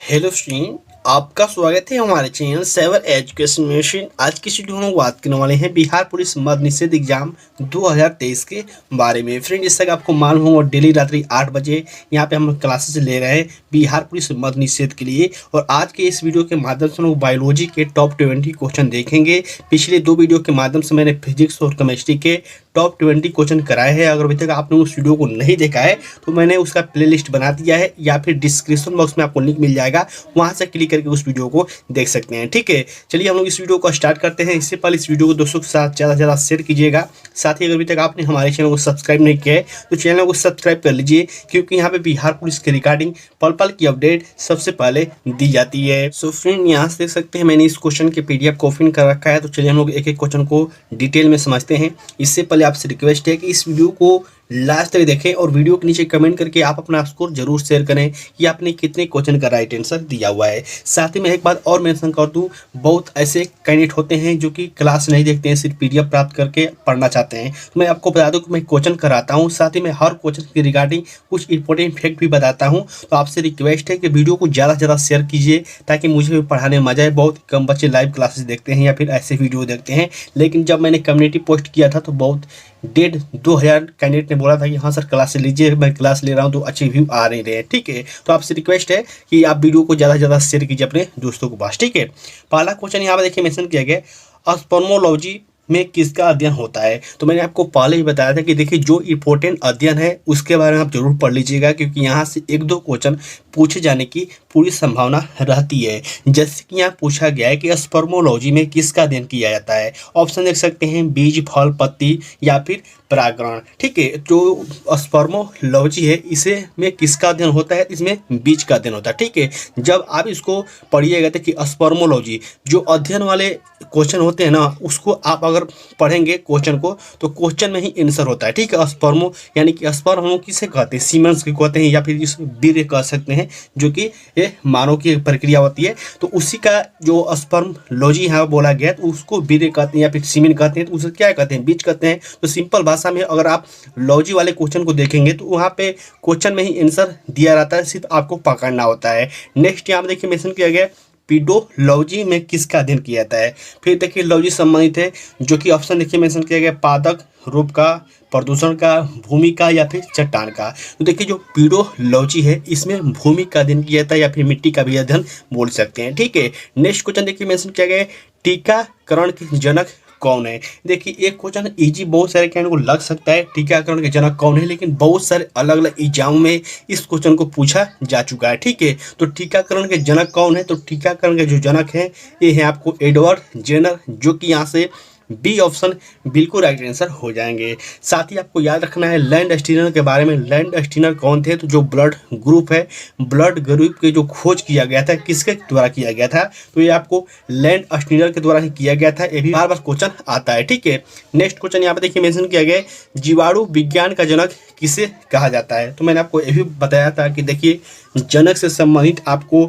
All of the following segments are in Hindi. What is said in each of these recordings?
हेलो स्टूडेंट, आपका स्वागत है हमारे चैनल सेवर एजुकेशन मिशन। आज की वीडियो में हम बात करने वाले हैं बिहार पुलिस मद्य निषेध एग्जाम 2023 के बारे में। फ्रेंड, जैसा कि आपको मालूम होगा, डेली रात्रि 8 बजे यहाँ पे हम क्लासेस ले रहे हैं बिहार पुलिस मद्य निषेध के लिए। और आज के इस वीडियो के माध्यम से हम लोग बायोलॉजी के टॉप 20 क्वेश्चन देखेंगे। पिछले 2 वीडियो के माध्यम से मैंने फिजिक्स और केमिस्ट्री के टॉप 20 क्वेश्चन कराए हैं। अगर अभी तक आपने उस वीडियो को नहीं देखा है तो मैंने उसका प्लेलिस्ट बना दिया है, या फिर डिस्क्रिप्शन बॉक्स में आपको लिंक मिल जाएगा, वहां से क्लिक करके उस वीडियो को देख सकते हैं। ठीक है, चलिए हम लोग इस वीडियो को स्टार्ट करते हैं। इससे पहले इस वीडियो को दोस्तों के साथ ज़्यादा से ज़्यादा शेयर कीजिएगा। साथ ही अगर अभी तक आपने हमारे चैनल को सब्सक्राइब नहीं किया है तो चैनल को सब्सक्राइब कर लीजिए, क्योंकि यहाँ पे बिहार पुलिस के रिगार्डिंग पल पल की अपडेट सबसे पहले दी जाती है। सो फ्रेंड, यहाँ से देख सकते हैं मैंने इस क्वेश्चन के PDF को ओपन कर रखा है। तो चलिए हम लोग एक एक क्वेश्चन को डिटेल में समझते हैं। इससे पहले आपसे रिक्वेस्ट है कि इस वीडियो को लास्ट तक देखें और वीडियो के नीचे कमेंट करके आप अपना स्कोर जरूर शेयर करें कि आपने कितने क्वेश्चन का राइट आंसर दिया हुआ है। साथ ही मैं एक बात और मेंशन कर दूं, बहुत ऐसे कैंडिडेट होते हैं जो कि क्लास नहीं देखते हैं, सिर्फ PDF प्राप्त करके पढ़ना चाहते हैं। तो मैं आपको बता दूं कि मैं क्वेश्चन कराता हूं, साथ ही मैं हर क्वेश्चन के रिगार्डिंग कुछ इंपॉर्टेंट फैक्ट भी बताता हूँ। तो आपसे रिक्वेस्ट है कि वीडियो को ज़्यादा से ज़्यादा शेयर कीजिए, ताकि मुझे भी पढ़ाने में मजा आए। बहुत कम बच्चे लाइव क्लासेस देखते हैं या फिर ऐसे वीडियो देखते हैं, लेकिन जब मैंने कम्युनिटी पोस्ट किया था तो बहुत 1,500-2,000 कैंडिडेट ने बोला था कि हाँ सर क्लास लीजिए, मैं क्लास ले रहा हूँ, तो अच्छे व्यू आ नहीं रहे हैं। ठीक है, तो आपसे रिक्वेस्ट है कि आप वीडियो को ज़्यादा से ज़्यादा शेयर कीजिए अपने दोस्तों को पास। ठीक है, पहला क्वेश्चन यहाँ पर देखिए मेंशन किया गया, स्पर्मोलॉजी में किसका अध्ययन होता है। तो मैंने आपको पहले ही बताया था कि देखिए जो इंपॉर्टेंट अध्ययन है उसके बारे में आप जरूर पढ़ लीजिएगा, क्योंकि यहाँ से 1-2 क्वेश्चन पूछे जाने की पूरी संभावना रहती है। जैसे कि यहाँ पूछा गया है कि स्पर्मोलॉजी में किसका अध्ययन किया जाता है। ऑप्शन देख सकते हैं, बीज, फल, पत्ती या फिर परागण। ठीक है, जो स्पर्मोलॉजी है इसे में किसका अध्ययन होता है, इसमें बीज का अध्ययन होता है। ठीक है, जब आप इसको पढ़िएगा तो कि स्पर्मोलॉजी जो अध्ययन वाले क्वेश्चन होते हैं ना, उसको आप अगर पढ़ेंगे क्वेश्चन को तो क्वेश्चन में ही आंसर होता है। ठीक है, स्पर्मो यानी कि स्पर्म हम किसे कहते हैं, सीमेंस के कहते हैं, या फिर इस वीर्य कह सकते हैं, जो कि ये मानव की प्रक्रिया होती है। तो उसी का जो स्पर्मोलॉजी है बोला गया, तो उसको वीर्य कहते हैं या फिर सीमेन कहते हैं, तो उसे क्या कहते हैं, बीज कहते हैं। तो सिंपल भाषा में अगर आप लॉजी वाले क्वेश्चन को देखेंगे तो वहाँ पे क्वेश्चन में ही आंसर दिया रहता है, सिर्फ आपको पकड़ना होता है। नेक्स्ट यहाँ देखिए मेंशन किया गया, पीडोलॉजी में किसका अध्ययन किया जाता है। फिर देखिए लॉजी संबंधित है, जो कि ऑप्शन देखिए मेंशन किया गया, पादप रूप का, प्रदूषण का, भूमि का या फिर चट्टान का। तो देखिए जो पीडोलॉजी है इसमें भूमि का अध्ययन किया जाता है या फिर मिट्टी का भी अध्ययन बोल सकते हैं। ठीक है, नेक्स्ट क्वेश्चन देखिए मेंशन किया गया, टीकाकरण के जनक कौन है। देखिए एक क्वेश्चन इजी बहुत सारे कैंडिडेट को लग सकता है, टीकाकरण के जनक कौन है, लेकिन बहुत सारे अलग अलग एग्जाम में इस क्वेश्चन को पूछा जा चुका है। ठीक है, तो टीकाकरण के जनक कौन है, तो टीकाकरण के जो जनक हैं ये है आपको एडवर्ड जेनर, जो कि यहाँ से बी ऑप्शन बिल्कुल राइट आंसर हो जाएंगे। साथ ही आपको याद रखना है लैंड स्टीनर के बारे में। लैंड स्टीनर कौन थे, तो जो ब्लड ग्रुप है, ब्लड ग्रुप के जो खोज किया गया था किसके द्वारा किया गया था, तो ये आपको लैंड स्टीनर के द्वारा ही किया गया था। ये भी बार बार क्वेश्चन आता है। ठीक है, नेक्स्ट क्वेश्चन यहाँ पे देखिए मेंशन किया गया, जीवाणु विज्ञान का जनक किसे कहा जाता है। तो मैंने आपको ये भी बताया था कि देखिए जनक से संबंधित आपको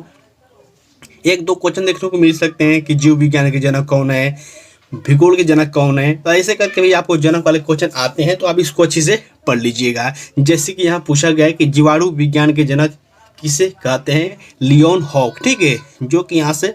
1-2 क्वेश्चन देखने को मिल सकते हैं कि जीव विज्ञान के जनक कौन है, भूगोल के जनक कौन है। तो ऐसे करके भी आपको जनक वाले क्वेश्चन आते हैं, तो आप इसको अच्छे से पढ़ लीजिएगा। जैसे कि यहाँ पूछा गया है कि जीवाणु विज्ञान के जनक किसे कहते हैं, लियोन हॉक। ठीक है, जो कि यहाँ से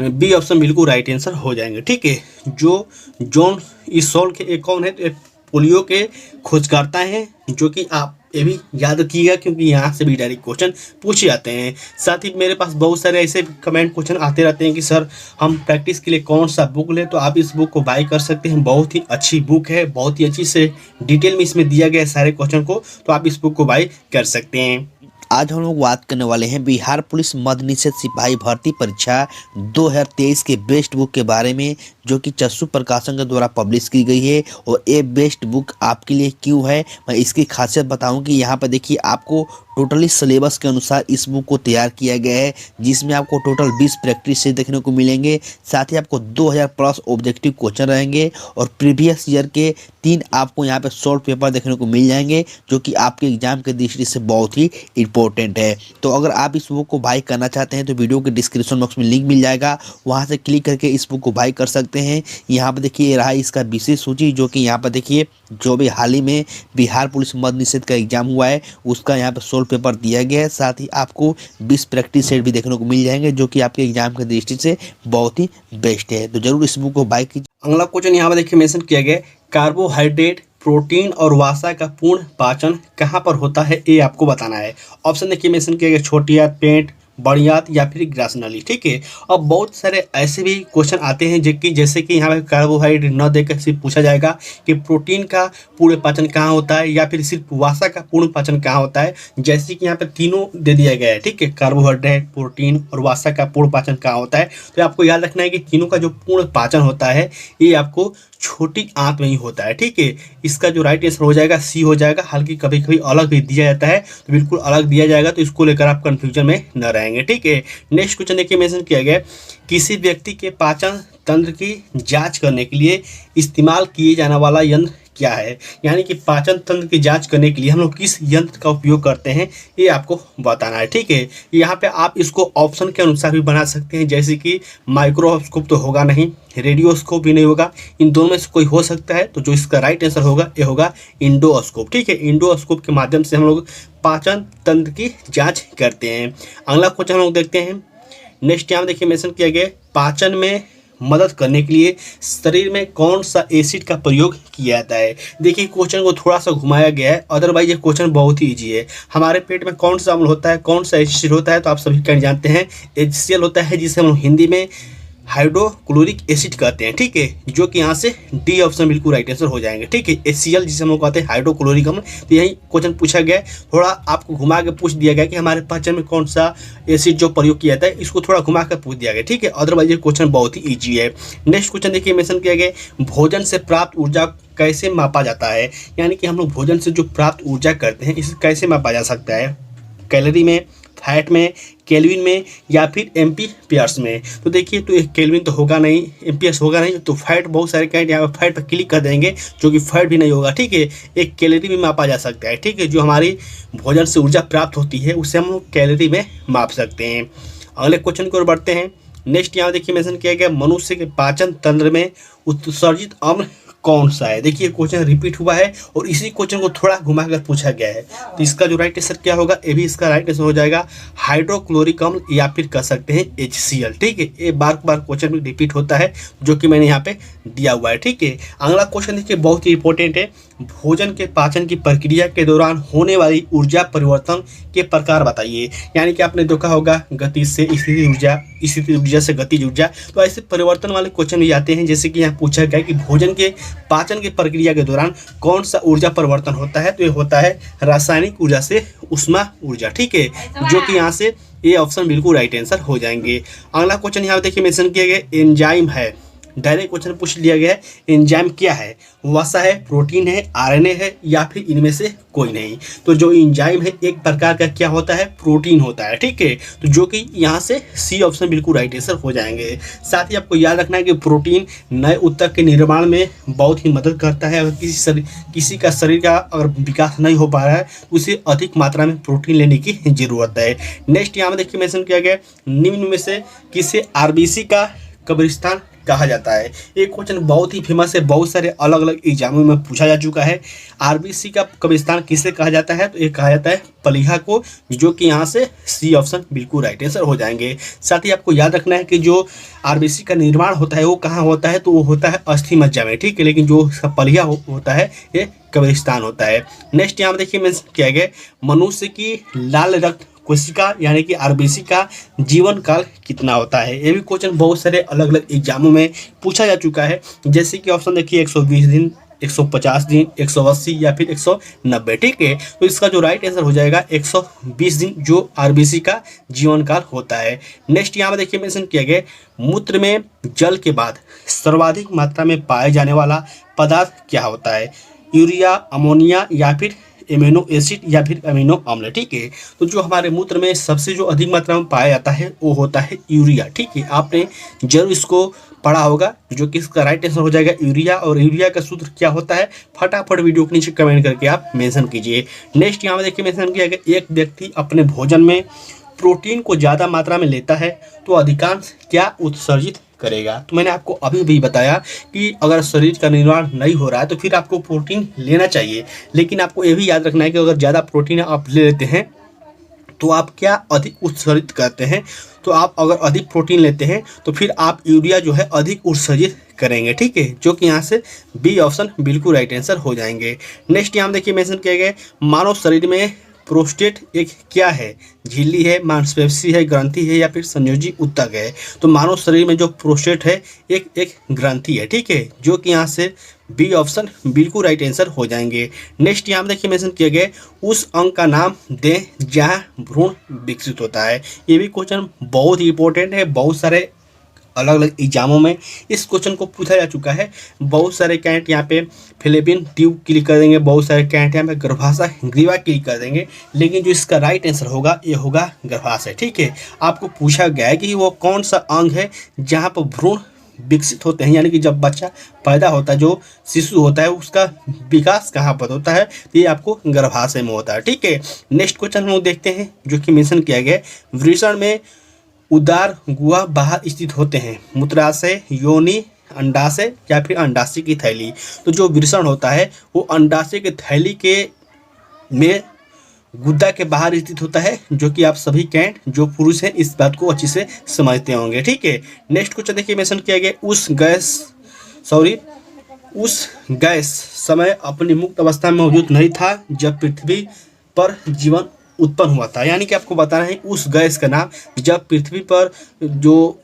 बी ऑप्शन बिल्कुल राइट आंसर हो जाएंगे। ठीक है, जो जॉन इसोल के कौन है, तो पोलियो के खोजकर्ता हैं, जो कि आप ये भी याद रखिएगा, क्योंकि यहाँ से भी डायरेक्ट क्वेश्चन पूछे जाते हैं। साथ ही मेरे पास बहुत सारे ऐसे कमेंट क्वेश्चन आते रहते हैं कि सर हम प्रैक्टिस के लिए कौन सा बुक लें, तो आप इस बुक को बाय कर सकते हैं। बहुत ही अच्छी बुक है, बहुत ही अच्छी से डिटेल में इसमें दिया गया है सारे क्वेश्चन को, तो आप इस बुक को बाय कर सकते हैं। आज हम लोग बात करने वाले हैं बिहार पुलिस मद्य निषेध सिपाही भर्ती परीक्षा 2023 के बेस्ट बुक के बारे में, जो कि चस्सू प्रकाशन के द्वारा पब्लिश की गई है। और ये बेस्ट बुक आपके लिए क्यों है, मैं इसकी खासियत बताऊं कि यहाँ पर देखिए आपको टोटली सिलेबस के अनुसार इस बुक को तैयार किया गया है, जिसमें आपको टोटल 20 प्रैक्टिस से देखने को मिलेंगे। साथ ही आपको 2000 प्लस ऑब्जेक्टिव क्वेश्चन रहेंगे और प्रीवियस ईयर के 3 आपको यहाँ पे सॉल्व पेपर देखने को मिल जाएंगे, जो कि आपके एग्जाम के दृष्टि से बहुत ही इम्पोर्टेंट है। तो अगर आप इस बुक को बाई करना चाहते हैं तो वीडियो के डिस्क्रिप्शन बॉक्स में लिंक मिल जाएगा, वहाँ से क्लिक करके इस बुक को बाई कर सकते हैं। यहाँ पर देखिए ये रहा इसका विशेष सूची, जो कि यहाँ पर देखिए जो भी हाल ही में बिहार पुलिस मद्य निषेध का एग्जाम हुआ है उसका यहाँ पर सोल्व पेपर दिया गया है। साथ ही आपको 20 प्रैक्टिस सेट भी देखने को मिल जाएंगे, जो कि आपके एग्जाम की दृष्टि से बहुत ही बेस्ट है। तो जरूर इस बुक को बाई कीजिए। अगला क्वेश्चन यहाँ पर देखिए मेंशन किया गया है, कार्बोहाइड्रेट, प्रोटीन और वसा का पूर्ण पाचन कहाँ पर होता है, ये आपको बताना है। ऑप्शन देखिए मेंशन किया गया, छोटी आंत, पेट, बड़ी आंत या फिर ग्रास नली। ठीक है, अब बहुत सारे ऐसे भी क्वेश्चन आते हैं जैसे कि यहाँ पे कार्बोहाइड्रेट न देकर सिर्फ पूछा जाएगा कि प्रोटीन का पूर्ण पाचन कहाँ होता है या फिर सिर्फ वसा का पूर्ण पाचन कहाँ होता है। जैसे कि यहाँ पे तीनों दे दिया गया है, ठीक है, कार्बोहाइड्रेट, प्रोटीन और वसा का पूर्ण पाचन कहाँ होता है। तो आपको याद रखना है कि तीनों का जो पूर्ण पाचन होता है ये आपको छोटी आंत में ही होता है। ठीक है, इसका जो राइट आंसर हो जाएगा सी हो जाएगा। हालांकि कभी कभी अलग भी दिया जाता है, तो बिल्कुल अलग दिया जाएगा, तो इसको लेकर आप कंफ्यूजन में न रहेंगे। ठीक है, नेक्स्ट क्वेश्चन देखिए मेंशन किया गया, किसी व्यक्ति के पाचन तंत्र की जांच करने के लिए इस्तेमाल किए जाने वाला यंत्र क्या है। यानी कि पाचन तंत्र की जांच करने के लिए हम लोग किस यंत्र का उपयोग करते हैं ये आपको बताना है। ठीक है, यहाँ पे आप इसको ऑप्शन के अनुसार भी बना सकते हैं, जैसे कि माइक्रोस्कोप तो होगा नहीं, रेडियोस्कोप भी नहीं होगा, इन दोनों में से कोई हो सकता है। तो जो इसका राइट आंसर होगा ये होगा इंडोस्कोप। ठीक है, इंडोस्कोप के माध्यम से हम लोग पाचन तंत्र की जाँच करते हैं। अगला क्वेश्चन हम लोग देखते हैं। नेक्स्ट यहाँ देखिए मेंशन किया गया, पाचन में मदद करने के लिए शरीर में कौन सा एसिड का प्रयोग किया जाता है। देखिए क्वेश्चन को थोड़ा सा घुमाया गया है, अदरवाइज ये क्वेश्चन बहुत ही इजी है। हमारे पेट में कौन सा अम्ल होता है, कौन सा एसिड होता है, तो आप सभी कहीं जानते हैं HCl होता है, जिसे हम हिंदी में हाइड्रोक्लोरिक एसिड कहते हैं। ठीक है, जो कि यहाँ से डी ऑप्शन बिल्कुल राइट आंसर हो जाएंगे। ठीक है, HCl जिसे हम लोग कहते हैं हाइड्रोक्लोरिक अम्ल। तो यही क्वेश्चन पूछा गया है, थोड़ा आपको घुमा के पूछ दिया गया कि हमारे पाचन में कौन सा एसिड जो प्रयोग किया जाता है, इसको थोड़ा घुमा कर पूछ दिया गया। ठीक है, अदरवाइज ये क्वेश्चन बहुत ही ईजी है। नेक्स्ट क्वेश्चन देखिए मेंशन किया गया, भोजन से प्राप्त ऊर्जा कैसे मापा जाता है। यानी कि हम लोग भोजन से जो प्राप्त ऊर्जा करते हैं इसे कैसे मापा जा सकता है, कैलोरी में, फैट में, केल्विन में या फिर एम्पीयर्स में। तो देखिए, तो एक केल्विन तो होगा नहीं, एम्पीयर्स होगा नहीं, तो फैट बहुत सारे कैंट यहाँ पर फैट पर क्लिक कर देंगे, जो कि फैट भी नहीं होगा। ठीक है, एक कैलोरी में मापा जा सकता है। ठीक है, जो हमारी भोजन से ऊर्जा प्राप्त होती है उसे हम लोग कैलोरी में माप सकते हैं। अगले क्वेश्चन की ओर बढ़ते हैं। नेक्स्ट यहाँ देखिए मेंशन किया गया, मनुष्य के पाचन तंत्र में उत्सर्जित अम्ल कौन सा है। देखिए क्वेश्चन रिपीट हुआ है और इसी क्वेश्चन को थोड़ा घुमाकर पूछा गया है। तो इसका जो राइट आंसर क्या होगा, ये भी इसका राइट आंसर हो जाएगा हाइड्रोक्लोरिक अम्ल या फिर कह सकते हैं HCl। ठीक है, ये बार बार क्वेश्चन में रिपीट होता है, जो कि मैंने यहाँ पे दिया हुआ है। ठीक है, अगला क्वेश्चन देखिए बहुत ही इंपॉर्टेंट है, भोजन के पाचन की प्रक्रिया के दौरान होने वाली ऊर्जा परिवर्तन के प्रकार बताइए। यानी कि आपने देखा होगा गति से स्थिति ऊर्जा, स्थिति ऊर्जा से गतिज ऊर्जा, तो ऐसे परिवर्तन वाले क्वेश्चन भी आते हैं। जैसे कि यहाँ पूछा गया कि भोजन के पाचन की प्रक्रिया के दौरान कौन सा ऊर्जा परिवर्तन होता है, तो ये होता है रासायनिक ऊर्जा से उष्मा ऊर्जा। ठीक है, जो कि यहाँ से ये ऑप्शन बिल्कुल राइट आंसर हो जाएंगे। अगला क्वेश्चन यहाँ देखिए मेंशन किया गया, एंजाइम है, डायरेक्ट क्वेश्चन पूछ लिया गया है, एंजाइम क्या है, वसा है, प्रोटीन है, RNA है या फिर इनमें से कोई नहीं। तो जो एंजाइम है एक प्रकार का क्या होता है, प्रोटीन होता है। ठीक है, तो जो कि यहाँ से सी ऑप्शन बिल्कुल राइट आंसर हो जाएंगे। साथ ही आपको याद रखना है कि प्रोटीन नए ऊतक के निर्माण में बहुत ही मदद करता है। अगर किसी का शरीर का अगर विकास नहीं हो पा रहा है तो उसे अधिक मात्रा में प्रोटीन लेने की जरूरत है। नेक्स्ट यहाँ में देखिए मेंशन किया गया, निम्न में से किसे RBC का कब्रिस्तान कहा जाता है। एक क्वेश्चन बहुत ही फेमस है, बहुत सारे अलग अलग एग्जामों में पूछा जा चुका है। RBC का कब्रिस्तान किसे कहा जाता है, तो ये कहा जाता है पलिहा को, जो कि यहाँ से सी ऑप्शन बिल्कुल राइट आंसर हो जाएंगे। साथ ही आपको याद रखना है कि जो RBC का निर्माण होता है वो कहाँ होता है, तो वो होता है अस्थि मज्जा में। ठीक है, लेकिन जो इसका पलिहा होता है ये कब्रिस्तान होता है। नेक्स्ट यहाँ देखिए मेंशन किया गया, मनुष्य की लाल रक्त कोशिका यानी कि RBC का जीवन काल कितना होता है। ये भी क्वेश्चन बहुत सारे अलग अलग एग्जामों में पूछा जा चुका है। जैसे कि ऑप्शन देखिए 120 दिन, 150 दिन, 180 या फिर 190। ठीक है, तो इसका जो राइट आंसर हो जाएगा 120 दिन, जो RBC का जीवन काल होता है। नेक्स्ट यहाँ पर देखिए मेंशन किया गया, मूत्र में जल के बाद सर्वाधिक मात्रा में पाए जाने वाला पदार्थ क्या होता है, यूरिया, अमोनिया या फिर एमिनो एसिड या फिर अमीनो अम्ल। ठीक है, तो जो हमारे मूत्र में सबसे जो अधिक मात्रा में पाया जाता है वो होता है यूरिया। ठीक है, आपने जरूर इसको पढ़ा होगा, जो कि इसका राइट आंसर हो जाएगा यूरिया। और यूरिया का सूत्र क्या होता है, फटाफट वीडियो के नीचे कमेंट करके आप मेंशन कीजिए। नेक्स्ट यहाँ पे देखिए मेंशन किया गया, एक व्यक्ति अपने भोजन में प्रोटीन को ज़्यादा मात्रा में लेता है तो अधिकांश क्या उत्सर्जित करेगा। तो मैंने आपको अभी भी बताया कि अगर शरीर का निर्माण नहीं हो रहा है तो फिर आपको प्रोटीन लेना चाहिए, लेकिन आपको ये भी याद रखना है कि अगर ज़्यादा प्रोटीन आप ले लेते हैं तो आप क्या अधिक उत्सर्जित करते हैं। तो आप अगर अधिक प्रोटीन लेते हैं तो फिर आप यूरिया जो है अधिक उत्सर्जित करेंगे, ठीक है, जो कि यहाँ से बी ऑप्शन बिल्कुल राइट आंसर हो जाएंगे। नेक्स्ट यहाँ देखिए मेंशन किया गया, मानव शरीर में प्रोस्टेट एक क्या है, झिल्ली है, मांसपेशी है, ग्रंथि है या फिर संयोजी ऊतक है। तो मानव शरीर में जो प्रोस्टेट है एक ग्रंथि है, ठीक है, जो कि यहाँ से बी ऑप्शन बिल्कुल राइट आंसर हो जाएंगे। नेक्स्ट यहाँ देखिए मेंशन किया गया, उस अंग का नाम दें जहाँ भ्रूण विकसित होता है। ये भी क्वेश्चन बहुत ही इंपॉर्टेंट है, बहुत सारे अलग अलग एग्जामों में इस क्वेश्चन को पूछा जा चुका है। बहुत सारे कैंट यहाँ पे फिलिपिन ट्यूब क्लिक कर देंगे, बहुत सारे कैंट यहाँ पे गर्भाशय ग्रीवा क्लिक कर देंगे, लेकिन जो इसका राइट आंसर होगा ये होगा गर्भाशय, ठीक है। आपको पूछा गया है कि वो कौन सा अंग है जहाँ पर भ्रूण विकसित होते हैं, यानी कि जब बच्चा पैदा होता है, जो शिशु होता है उसका विकास कहाँ पर होता है, तो ये आपको गर्भाशय में होता है, ठीक है। नेक्स्ट क्वेश्चन हम लोग देखते हैं जो कि मेंशन किया गया है, वृषण में उदार गुहा बाहर स्थित होते हैं, मूत्राशय, योनि, अंडाशय या फिर अंडाशय की थैली। तो जो वृषण होता है वो अंडाशय की थैली के में गुद्दा के बाहर स्थित होता है, जो कि आप सभी कैंट जो पुरुष हैं इस बात को अच्छे से समझते होंगे, ठीक है। नेक्स्ट क्वेश्चन देखिए मेंशन किया गया, उस गैस समय अपनी मुक्त अवस्था में मौजूद नहीं था जब पृथ्वी पर जीवन उत्पन्न हुआ था। यानी कि आपको बताना है उस गैस का नाम, जब पृथ्वी पर जो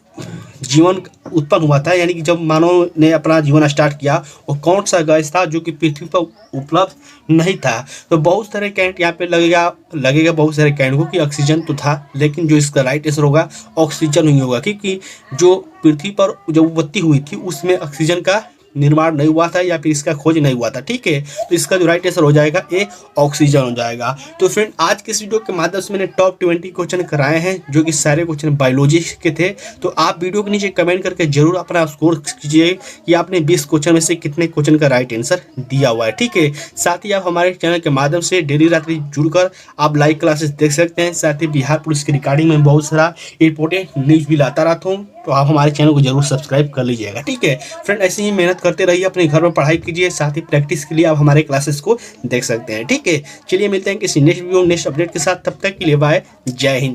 जीवन उत्पन्न हुआ था, यानी कि जब मानव ने अपना जीवन स्टार्ट किया, वो कौन सा गैस था जो कि पृथ्वी पर उपलब्ध नहीं था। तो बहुत सारे कैंट यहाँ पे लगेगा बहुत सारे कैंट को कि ऑक्सीजन तो था, लेकिन जो इसका राइट आंसर होगा ऑक्सीजन नहीं होगा, क्योंकि जो पृथ्वी पर जो उत्पत्ति हुई थी उसमें ऑक्सीजन का निर्माण नहीं हुआ था या फिर इसका खोज नहीं हुआ था, ठीक है। तो इसका जो राइट आंसर हो जाएगा ये ऑक्सीजन हो जाएगा। तो फ्रेंड आज के इस वीडियो के माध्यम से मैंने टॉप 20 क्वेश्चन कराए हैं, जो कि सारे क्वेश्चन बायोलॉजी के थे। तो आप वीडियो के नीचे कमेंट करके जरूर अपना स्कोर कीजिए कि आपने 20 क्वेश्चन में से कितने क्वेश्चन का राइट आंसर दिया हुआ है, ठीक है। साथ ही आप हमारे चैनल के माध्यम से डेली रात्रि जुड़कर आप लाइव क्लासेस देख सकते हैं। साथ ही बिहार पुलिस की रिगार्डिंग में बहुत सारा इंपॉर्टेंट न्यूज भी लाता रहता हूँ, तो आप हमारे चैनल को जरूर सब्सक्राइब कर लीजिएगा, ठीक है। फ्रेंड ऐसे ही मेहनत करते रहिए, अपने घर में पढ़ाई कीजिए, साथ ही प्रैक्टिस के लिए आप हमारे क्लासेस को देख सकते हैं, ठीक है। चलिए मिलते हैं किसी नेक्स्ट वीडियो नेक्स्ट अपडेट के साथ, तब तक के लिए बाय, जय हिंद।